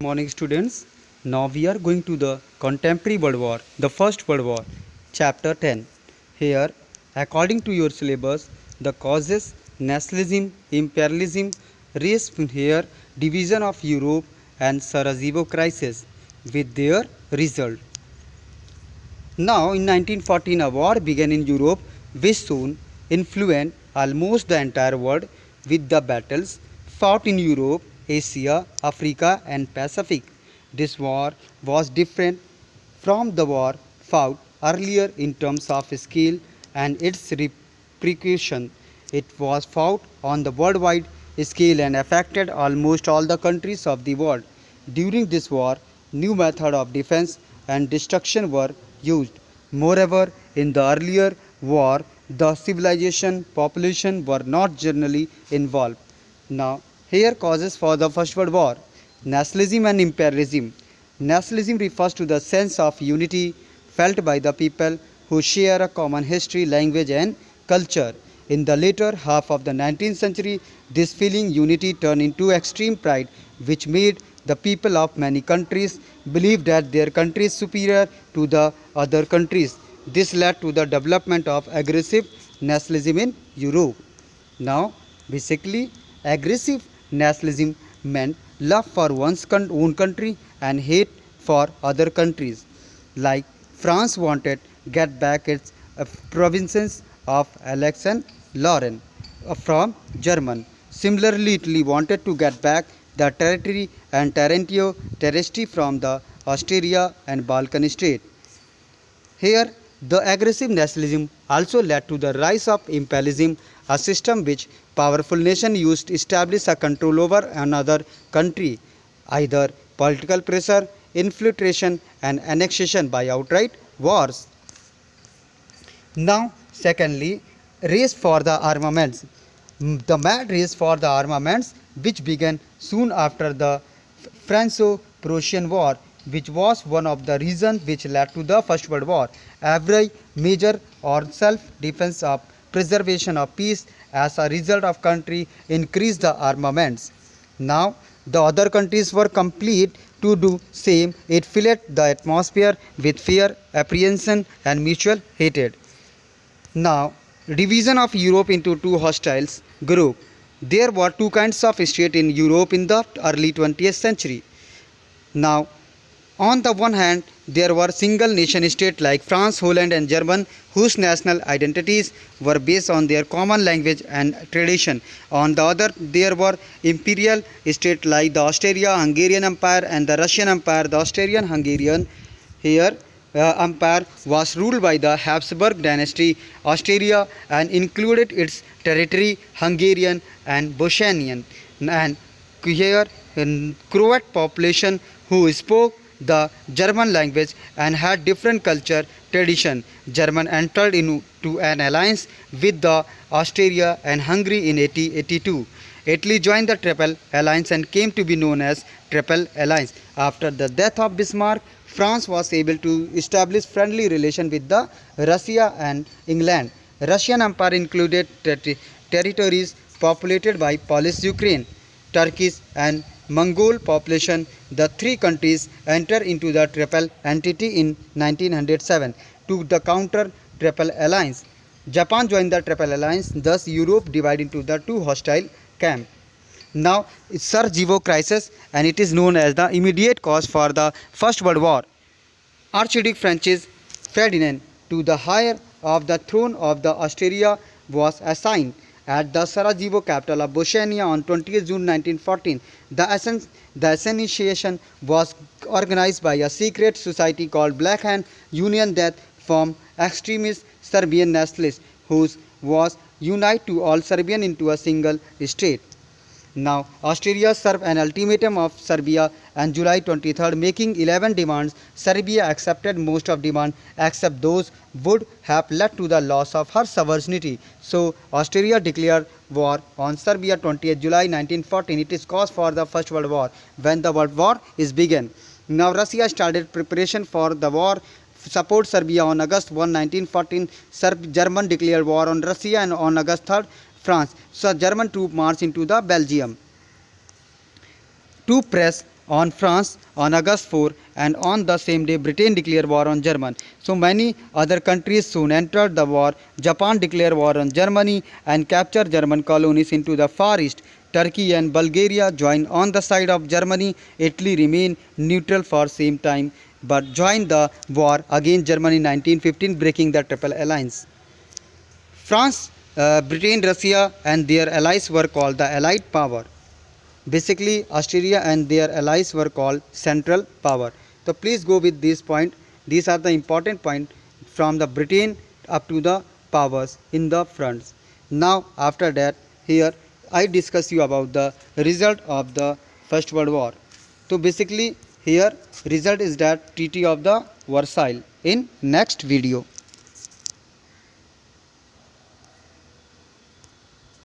Morning students. Now we are going to the contemporary World War, the First World War, chapter 10. Here, according to your syllabus, the causes, nationalism, imperialism, race here, division of Europe and Sarajevo crisis with their result. Now in 1914 a war began in Europe which soon influenced almost the entire world with the battles fought in Europe, Asia, Africa and Pacific. This war was different from the war fought earlier in terms of scale and its repercussion. It was fought on the worldwide scale and affected almost all the countries of the world. During this war, new methods of defense and destruction were used. Moreover, in the earlier war, the civilization population were not generally involved. Now, here causes for the First World War. Nationalism and imperialism. Nationalism refers to the sense of unity felt by the people who share a common history, language and culture. In the later half of the 19th century, this feeling unity turned into extreme pride which made the people of many countries believe that their country is superior to the other countries. This led to the development of aggressive nationalism in Europe. Now, basically, aggressive nationalism meant love for one's own country and hate for other countries. Like France wanted get back its provinces of Alsace and Lorraine from German. Similarly, Italy wanted to get back the territory and Tarentino territory from the Austria and Balkan state. Here, the aggressive nationalism also led to the rise of imperialism, a system which powerful nations used to establish a control over another country, either political pressure, infiltration, and annexation by outright wars. Now, secondly, race for the armaments. The mad race for the armaments, which began soon after the Franco-Prussian War, which was one of the reasons which led to the First World War. Every measure or self-defense of preservation of peace as a result of country increased the armaments. Now, the other countries were complete to do same. It filled the atmosphere with fear, apprehension, and mutual hatred. Now, division of Europe into two hostile groups. There were two kinds of states in Europe in the early 20th century. Now, on the one hand, there were single nation states like France, Holland and Germany whose national identities were based on their common language and tradition. On the other, there were imperial states like the Austria-Hungarian Empire and the Russian Empire. The Austrian-Hungarian here empire was ruled by the Habsburg dynasty, Austria, and included its territory Hungarian and Bohemian and here Croat population who spoke the German language and had different culture tradition. German entered into an alliance with the Austria and Hungary in 1882. Italy joined the Triple Alliance and came to be known as Triple Alliance. After the death of Bismarck, France was able to establish friendly relations with the Russia and England. Russian Empire included territories populated by Polish Ukraine, Turkish and Mongol population. The three countries entered into the Triple Entity in 1907 to the counter Triple Alliance. Japan joined the Triple Alliance, thus Europe divided into the two hostile camps. Now, it's Sarajevo crisis and it is known as the immediate cause for the First World War. Archduke Francis Ferdinand to the heir of the throne of the Austria was assigned at the Sarajevo capital of Bosnia on 20th June 1914. The assassination was organized by a secret society called Black Hand Union that formed extremist Serbian nationalists whose was unite to all Serbian into a single state. Now, Austria served an ultimatum of Serbia on July 23rd, making 11 demands. Serbia accepted most of demands except those would have led to the loss of her sovereignty. So, Austria declared war on Serbia 20th July 1914. It is cause for the First World War when the World War is begun. Now, Russia started preparation for the war. Support Serbia on August 1, 1914. German declared war on Russia and on August 3rd, France. So German troops marched into the Belgium. To press on France on August 4, and on the same day Britain declared war on Germany. So many other countries soon entered the war. Japan declared war on Germany and captured German colonies into the Far East. Turkey and Bulgaria joined on the side of Germany. Italy remained neutral for same time but joined the war against Germany in 1915, breaking the Triple Alliance. France, Britain, Russia and their allies were called the Allied Power. Basically, Australia and their allies were called Central Power. So please go with this point. These are the important points from the Britain up to the powers in the fronts. Now after that, here I discuss you about the result of the First World War. So basically here result is that Treaty of the Versailles. In next video.